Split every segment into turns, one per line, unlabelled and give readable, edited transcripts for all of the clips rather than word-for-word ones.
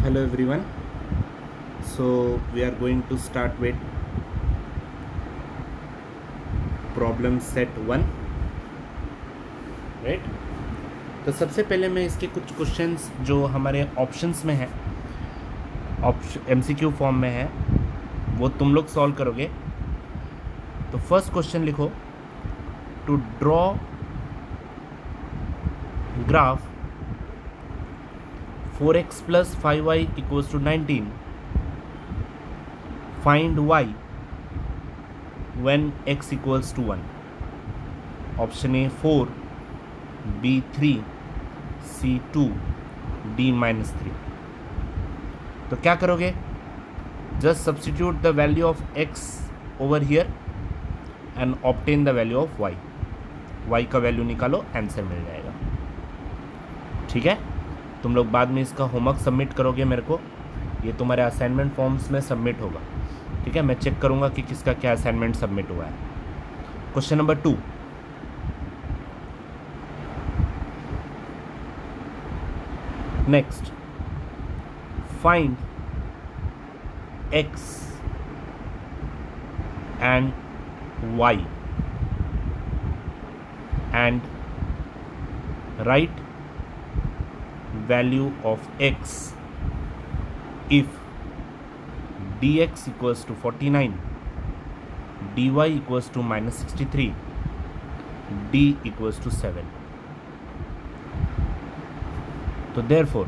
Hello everyone. So we are going to start with problem set 1, right. तो सबसे पहले मैं इसके कुछ क्वेश्चंस जो हमारे ऑप्शंस में है, MCQ फॉर्म में है, वो तुम लोग सॉल्व करोगे। तो फर्स्ट क्वेश्चन लिखो, to draw graph 4x plus 5y equals to 19, find y when x equals to 1. Option A 4, B 3, C 2, D -3। तो क्या करोगे? Just substitute the value of x over here and obtain the value of y। y का value निकालो, answer मिल जाएगा। ठीक है, तुम लोग बाद में इसका होमवर्क सबमिट करोगे मेरे को, ये तुम्हारे असाइनमेंट फॉर्म्स में सबमिट होगा। ठीक है, मैं चेक करूँगा कि किसका क्या असाइनमेंट सबमिट हुआ है। Question number 2, next, find x and y and write value of x if dx equals to 49, dy equals to -63, d equals to 7। तो देयरफॉर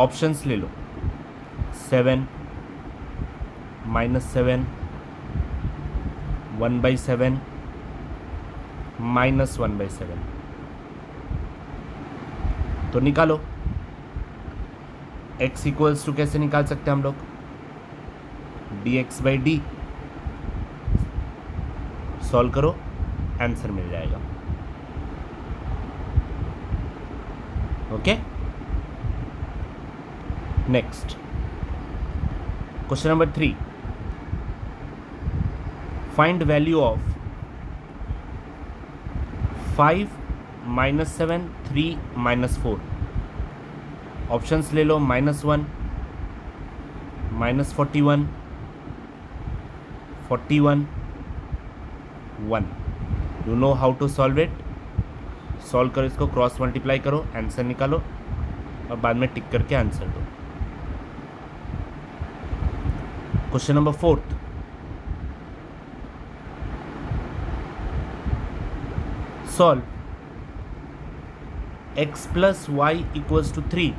ऑप्शंस ले लो, 7, -7, 1/7, -1/7। तो निकालो, x इक्वल्स टू कैसे निकाल सकते हैं हम लोग? dx/d। सॉल्व करो, आंसर मिल जाएगा। Okay, next, question number 3, find value of 5, -7, 3, -4। Options ले लो, -1, -41, 41, 1। You know how to solve it. Solve करो इसको, क्रॉस मल्टीप्लाई करो, आंसर निकालो और बाद में टिक करके आंसर दो। Question number 4, solve x plus y equals to 3,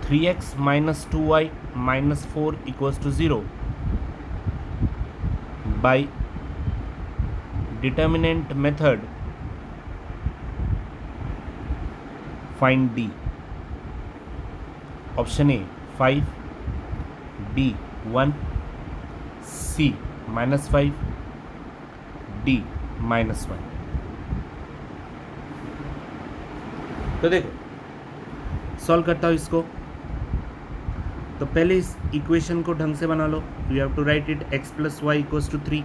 3x minus 2y minus 4 equals to 0 by determinant method, find d। Option A 5, B 1, C -5, D -1। तो देखो, सॉल्व करता हूँ इसको। तो पहले इस इक्वेशन को ढंग से बना लो। You have to write it, x plus y equals to 3,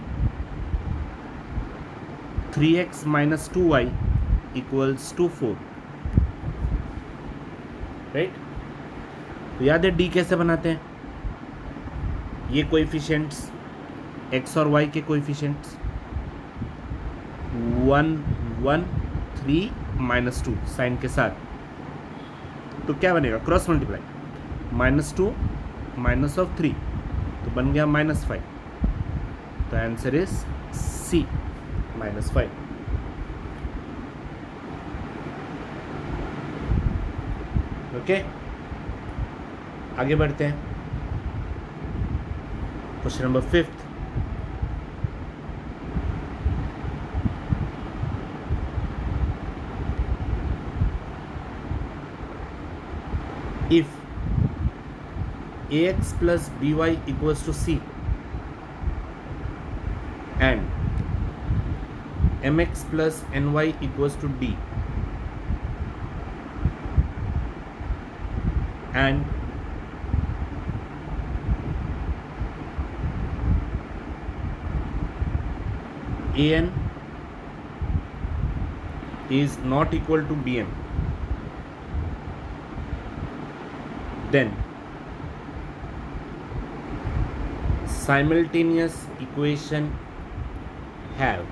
3x minus 2y equals to 4, right. तो याद है d कैसे बनाते हैं? ये कोएफिशिएंट्स x और y के कोएफिशिएंट्स 1, 1, 3, -2 साइन के साथ। तो क्या बनेगा? क्रॉस मल्टीप्लाई, -2 -3, तो बन गया -5। तो आंसर इज C -5। ओके, आगे बढ़ते हैं। Question number 5, if ax plus by equals to c and mx plus ny equals to d and an is not equal to bm, then simultaneous equation have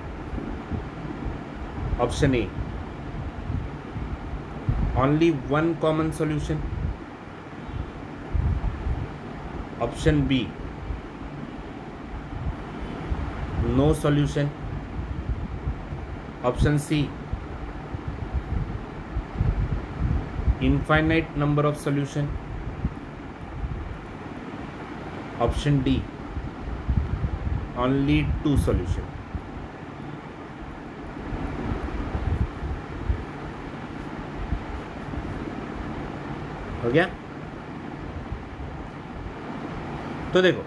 option A only one common solution, option B no solution, option C infinite number of solution, option D only two solution. हो गया? तो देखो,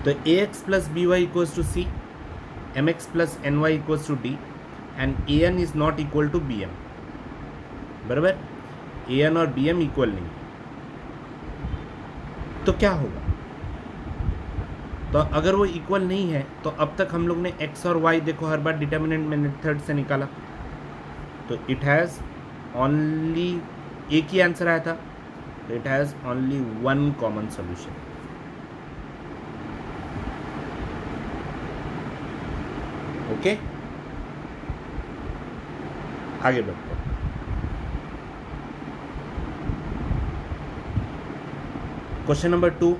तो ax plus b y equals to c, m x plus n y equals to d and a n is not equal to b m. बराबर, a n और b m equal नहीं. तो क्या होगा? तो अगर वो इक्वल नहीं है तो अब तक हम लोग ने x और y देखो हर बार डिटर्मिनेंट मेथड से निकाला, तो इट हैज़ ओनली एक ही आंसर आया था, तो it has only one common solution. Okay, आगे बढ़ते हैं. क्वेश्चन नंबर 2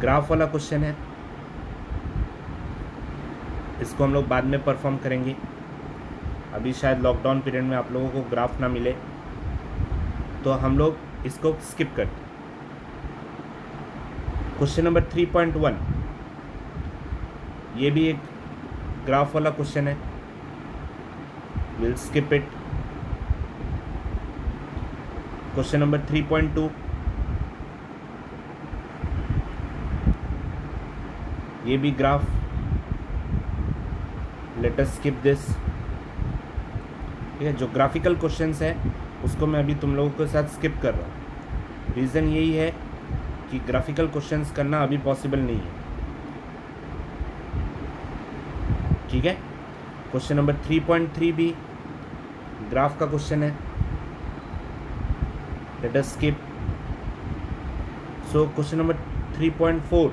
ग्राफ वाला क्वेश्चन है. इसको हम लोग बाद में परफॉर्म करेंगे. अभी शायद लॉकडाउन पीरियड में आप लोगों को ग्राफ ना मिले, तो हम लोग इसको स्किप करते. क्वेश्चन नंबर 3.1 ये भी एक ग्राफ वाला क्वेश्चन है. Will skip it. Question number 3.2 ये भी graph. Let us skip this. ठीक है, जो ग्राफिकल क्वेश्चंस है उसको मैं अभी तुम लोगों के साथ स्किप कर रहा हूँ. रीज़न यही है कि ग्राफिकल क्वेश्चंस करना अभी पॉसिबल नहीं है. ठीक है, क्वेश्चन नंबर 3.3 भी ग्राफ का क्वेश्चन है. Let us skip. So question number 3.4,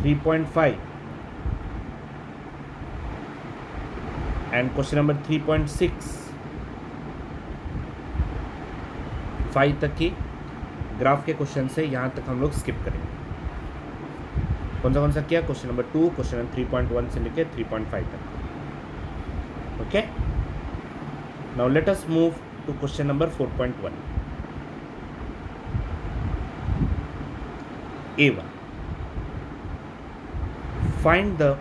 3.5 and question number 3.6, 5 तक की ग्राफ के क्वेश्चन से यहाँ तक हम लोग स्किप करेंगे. कौन सा किया? क्वेश्चन नंबर 2, क्वेश्चन नंबर 3.1 से लेके 3.5 तक. Okay, now let us move to question number 4.1. A1, find the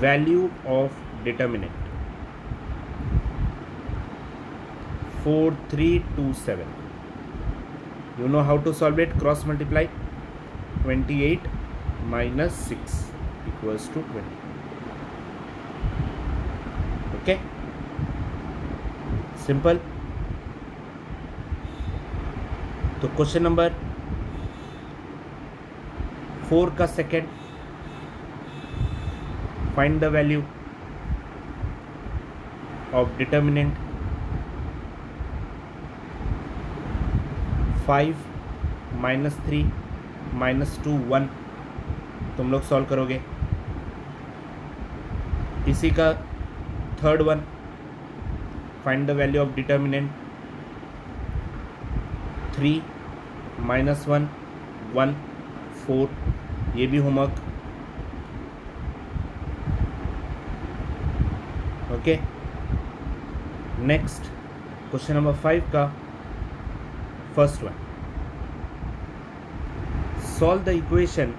value of determinant 4327. You know how to solve it? Cross multiply. 28 minus 6 equals to 20. Okay, simple. तो question number 4 का second, find the value of determinant 5 -3 -2 1. तुम लोग solve करोगे. इसी का third one, find the value of determinant 3 -1 1 4. ये भी homework. Okay, next question number 5 का first one, solve the equation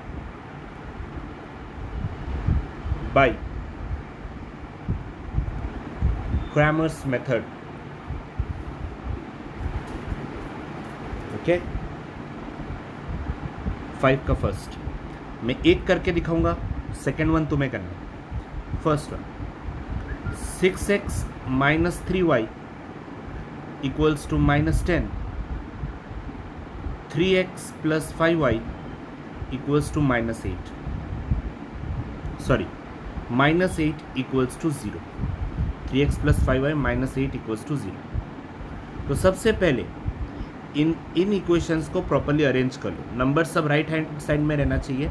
by Cramer's method. Okay, 5 का फर्स्ट मैं एक करके दिखाऊंगा, सेकेंड वन तुम्हें करना. First one, 6x - 3y equals to -10. 3x plus 5y equals to -8. Sorry, -8 equals to 0. 3x plus 5y minus 8 equals to 0। तो सबसे पहले इन इक्वेशंस को प्रॉपरली अरेंज कर लो। नंबर सब राइट हैंड साइड में रहना चाहिए।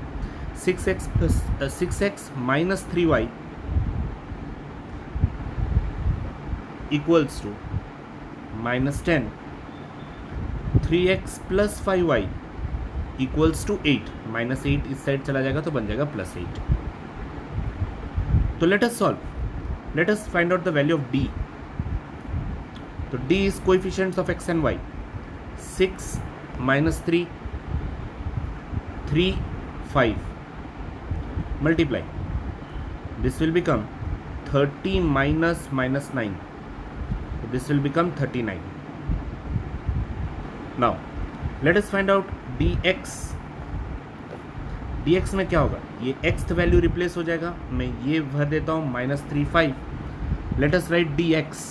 6x minus 3y equals to minus 10, 3x plus 5y equals to 8, minus 8 इस साइड चला जाएगा तो बन जाएगा प्लस 8। तो let us solve, let us find out the value of d। तो d is coefficients of x and y। 6 minus 3, 3, 5 multiply, this will become 30 minus 9, so this will become 39। now let us find out dx। dx में क्या होगा, ये x value replace हो जाएगा, मैं ये भर देता हूँ -3, 5। Let us right dx।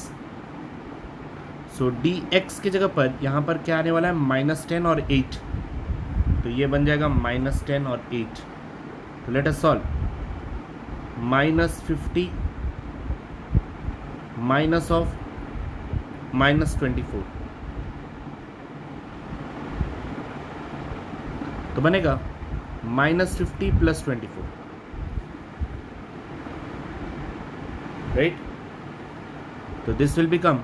सो dx की जगह पर यहाँ पर क्या आने वाला है, -10 और 8, तो ये बन जाएगा -10 और 8। तो let us solve, -50 minus of -24, तो बनेगा -50 प्लस 24, राइट। तो this will become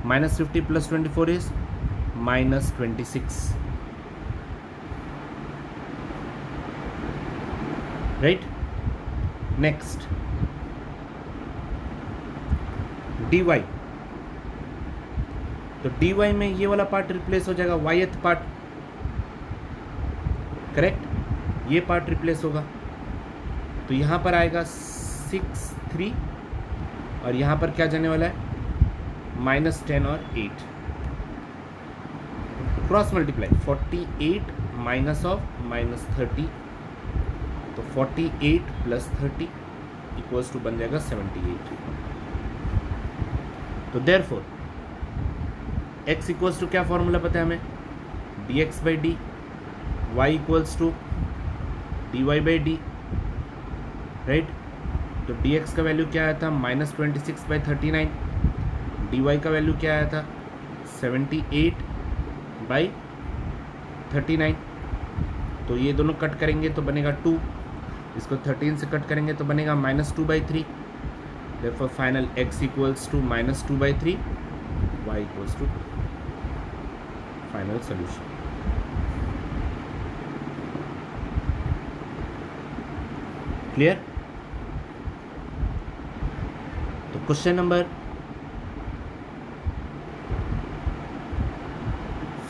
-50 plus 24 is -26, right. Next dy। तो dy में ये वाला पार्ट रिप्लेस हो जाएगा, yth पार्ट, करेक्ट, ये पार्ट रिप्लेस होगा। तो यहाँ पर आएगा 6, 3 और यहाँ पर क्या जाने वाला है, -10 और 8, क्रॉस मल्टीप्लाई, 48 माइनस ऑफ -30, तो 48 प्लस 30 इक्वल्स टू बन जाएगा 78। तो देयरफॉर x इक्वल्स टू क्या फॉर्मूला पता है हमें, dx by d, y equals to dy by d, right. तो dx का वैल्यू क्या आया था, -26 बाई 39, dy का वैल्यू क्या आया था, 78 बाई 39। तो ये दोनों कट करेंगे तो बनेगा 2, इसको 13 से कट करेंगे तो बनेगा -2/3। therefore final x equals to -2/3, y equals to final solution. Clear. तो क्वेश्चन नंबर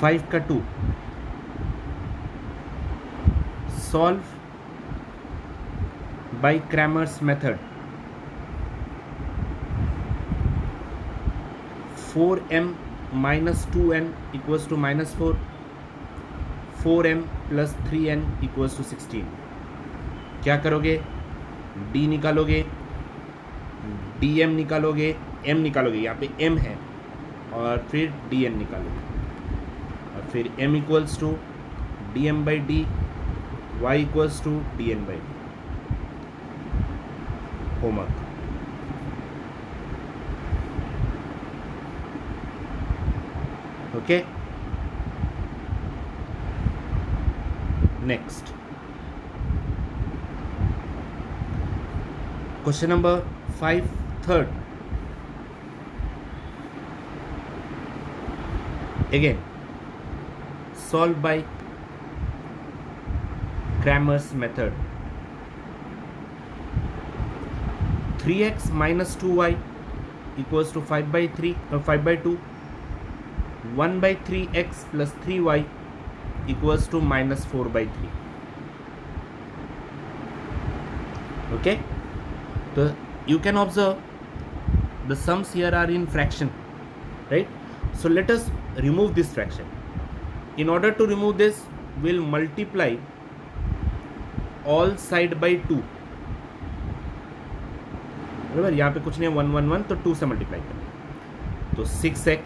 5 का 2, solve by Cramer's method. 4m minus 2n equals to -4, 4m plus 3n equals to 16। क्या करोगे, d निकालोगे, dm निकालोगे, m निकालोगे, यहाँ पे m है, और फिर dn निकालोगे, और फिर m equals to dm by d, y equals to dn by d. Homework. Okay, next question number 5, third. again solve by Cramer's method। 3x minus 2y equals to 5/2, 1/3x plus 3y equals to -4/3। okay, so you can observe the sums here are in fraction, right? So let us remove this fraction. In order to remove this, we'll multiply all side by 2। बराबर, यहाँ पे कुछ नहीं है, 1 1 1, तो 2 से multiply करें, तो 6x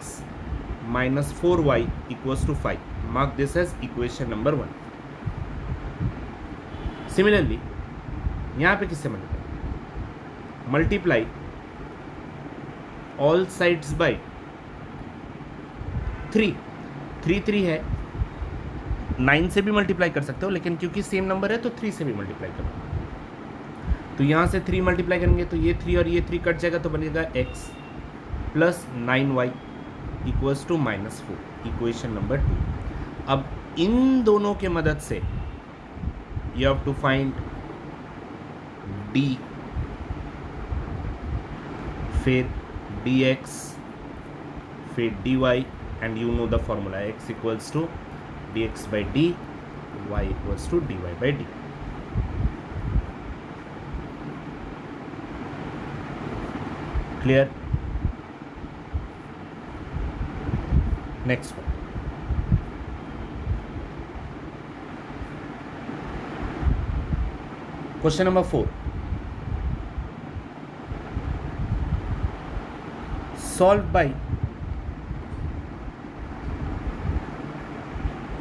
minus 4y equals to 5। Mark this as equation number 1। Similarly यहाँ पे किससे मल्टीप्लाई, ऑल साइड्स बाय 3 3 3 है, 9 से भी मल्टीप्लाई कर सकते हो, लेकिन क्योंकि सेम नंबर है तो 3 से भी मल्टीप्लाई करो। तो यहाँ से 3 मल्टीप्लाई करेंगे तो ये 3 और ये 3 कट जाएगा, तो बनेगा x plus 9y equals to -4, equation number 2। अब इन दोनों के मदद से you have to find d, फिर dx, फिर dy, and you know the formula x equals to dx by d, y equals to dy by d। Clear? Next one, question number 4, solve by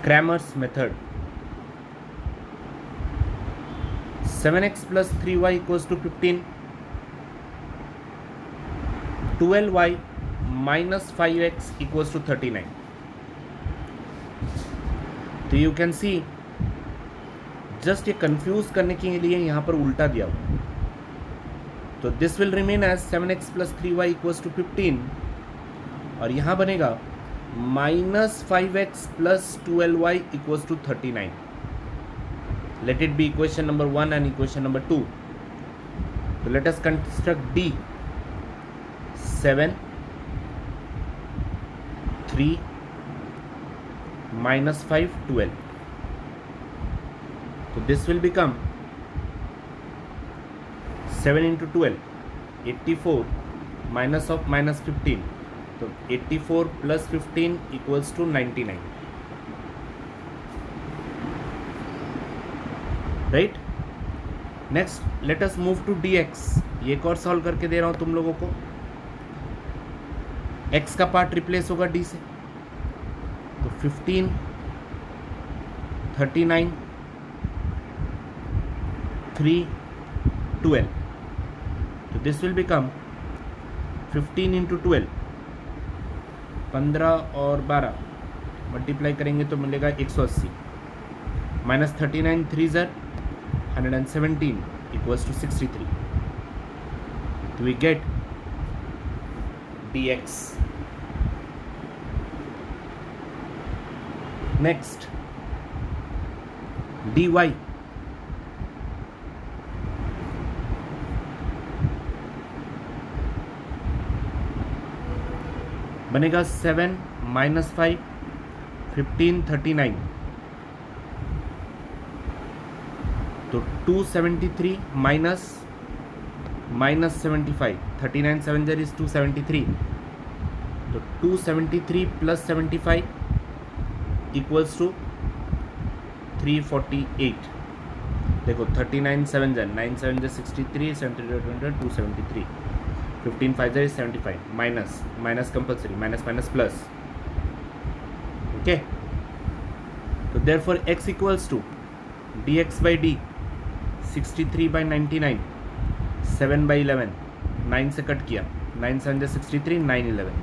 Cramer's method। 7x plus 3y equals to 15, 12y minus 5x equals to 39। तो you can see just ये confuse करने के लिए यहाँ पर उल्टा दिया हुआ, तो this will remain as 7x plus 3y equals to 15, और यहाँ बनेगा -5x plus 12y equals to 39। Let it be equation number 1 and equation number 2. So let us construct D। 7 3 minus 5 12। So this will become 7 into 12 84 minus of minus 15, तो 84 plus 15 equals to 99, right. Next let us move to dx। ये एक और solve करके दे रहा हूँ तुम लोगों को। x का पार्ट रिप्लेस होगा d से, तो 15 39 3 12, तो दिस विल बिकम 15 इंटू 12, 15 और 12 मल्टीप्लाई करेंगे तो मिलेगा 180, माइनस 39 3 ज़र 117 इक्वल्स टू 63। तो we get dx। Next dy, बनेगा 7 minus 5 15 39, तो 273 minus 75, 39 7 there is 273, तो 273 plus 75 equals to 348। देखो 39 7 there 9 7 there 63, 73 273, 15 5 there is 75, minus compulsory, minus plus, okay। तो therefore x equals to dx by d 63 by 99, 7 by 11, 9 से cut किया, 9 7 जा 63, 9 11,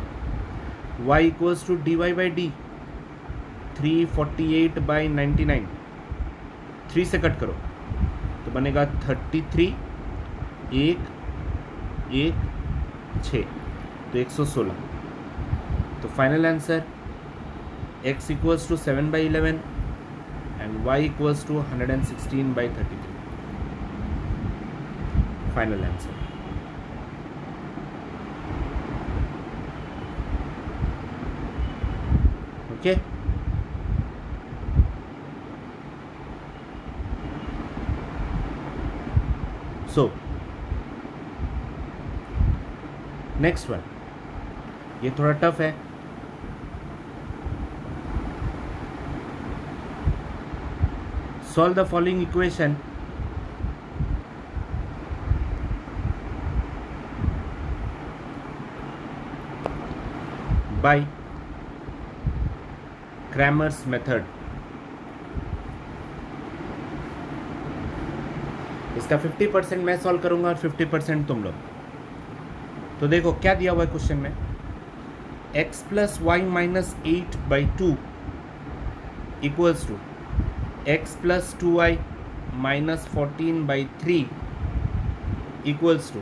y equals to dy by d 348 by 99, 3 से cut करो तो बनेगा 33 1 1 6, तो 116। तो final answer x equals to 7 by 11 and y equals to 116 by 33, final answer. Okay, so next one, ये थोड़ा टफ है। Solve the following equation by Cramer's method। इसका 50% मैं सॉल्व करूंगा और 50% तुम लोग। तो देखो क्या दिया हुआ है क्वेश्चन में, x plus y minus 8/2 equals to x plus 2y minus 14/3 equals to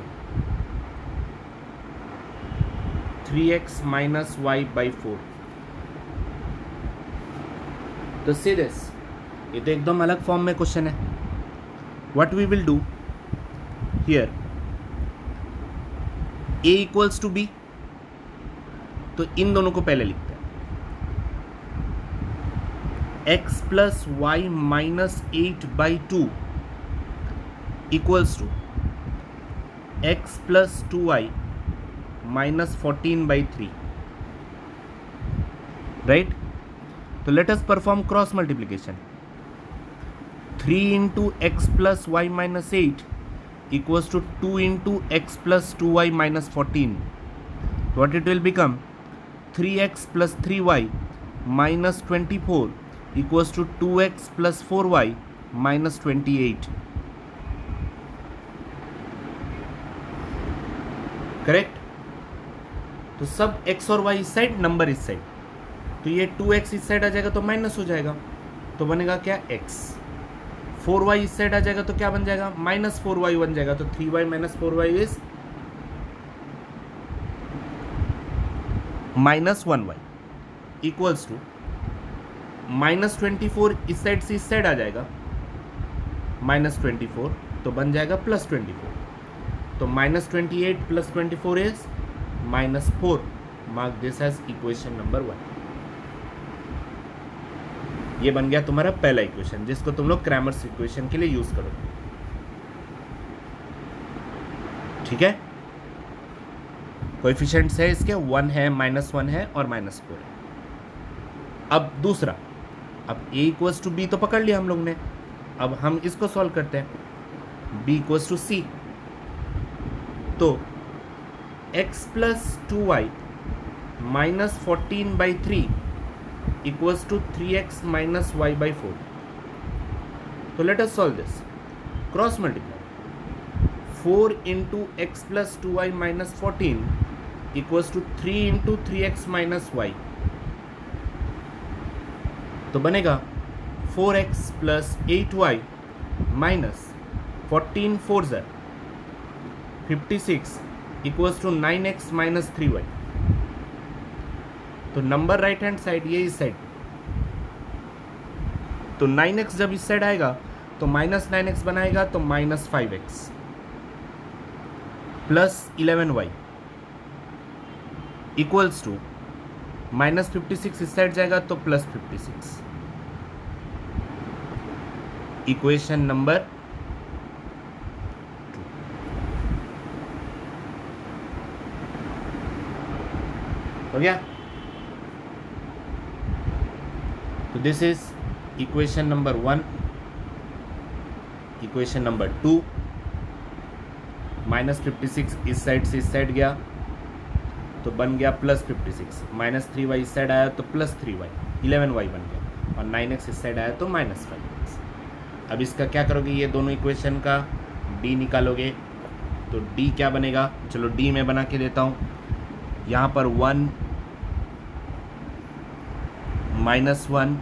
3x minus y/4। तो सी दिस, ये तो एकदम अलग फॉर्म में क्वेश्चन है। What we will do here, a equals to b, तो इन दोनों को पहले लिखते हैं। x plus y minus 8/2 equals to x plus 2y minus 14/3, right. तो let us perform cross multiplication. 3 into x plus y minus 8 equals to 2 into x plus 2y minus 14. What it will become? 3x plus 3y minus 24 equals to 2x plus 4y minus 28. Correct. तो सब x और y इस side, number इस side, तो ये 2x इस side आ जाएगा तो माइनस हो जाएगा, तो बनेगा क्या x। 4y इस साइड आ जाएगा तो क्या बन जाएगा, माइनस 4y बन जाएगा, तो 3y minus 4y is minus 1y equals to minus 24 इस साइड से इस साइड आ जाएगा, माइनस 24 तो बन जाएगा प्लस 24, तो minus 28 plus 24 is minus 4। Mark this as equation number 1। ये बन गया तुम्हारा पहला इक्वेशन, जिसको तुम लोग क्रैमर्स इक्वेशन के लिए यूज करो। ठीक है, कोएफिशिएंट्स है इसके 1 है, -1 है और -4 है। अब दूसरा, अब a इक्वल्स टू बी तो पकड़ लिया हम लोग ने, अब हम इसको सॉल्व करते हैं। b इक्वल्स टू सी, तो x plus 2y minus 14/3 equals to 3x minus y/4. So let us solve this. Cross multiply. 4 into x plus 2y minus 14 equals to 3 into 3x minus y. तो बनेगा 4x plus 8y minus 14 4 56 equals to 9x minus 3y. तो number right hand side ये इस side, तो 9x जब इस side आएगा तो माइनस 9x बनाएगा, तो minus 5x plus 11y equals to minus 56 इस साइड जाएगा तो प्लस 56। Equation number 2। हो गया। तो this is equation number 1। Equation number 2, minus 56 इस साइड से इस साइड गया तो बन गया प्लस 56, माइनस 3y इस साइड आया तो प्लस 3y, 11y बन गया, और 9x इस साइड आया तो माइनस 5x। अब इसका क्या करोगे, ये दोनों इक्वेशन का d निकालोगे, तो d क्या बनेगा, चलो d में बना के देता हूँ। यहाँ पर 1 -1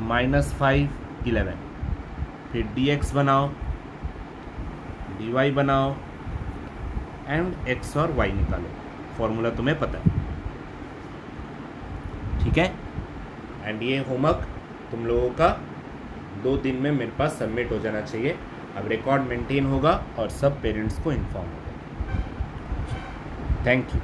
-5 11, फिर dx बनाओ, dy बनाओ एंड x और y निकालो। फॉर्मूला तुम्हें पता है, ठीक है। एंड ये होमवर्क तुम लोगों का 2 दिन में मेरे पास सबमिट हो जाना चाहिए। अब रिकॉर्ड मेंटेन होगा और सब पेरेंट्स को इन्फॉर्म होगा। Thank you.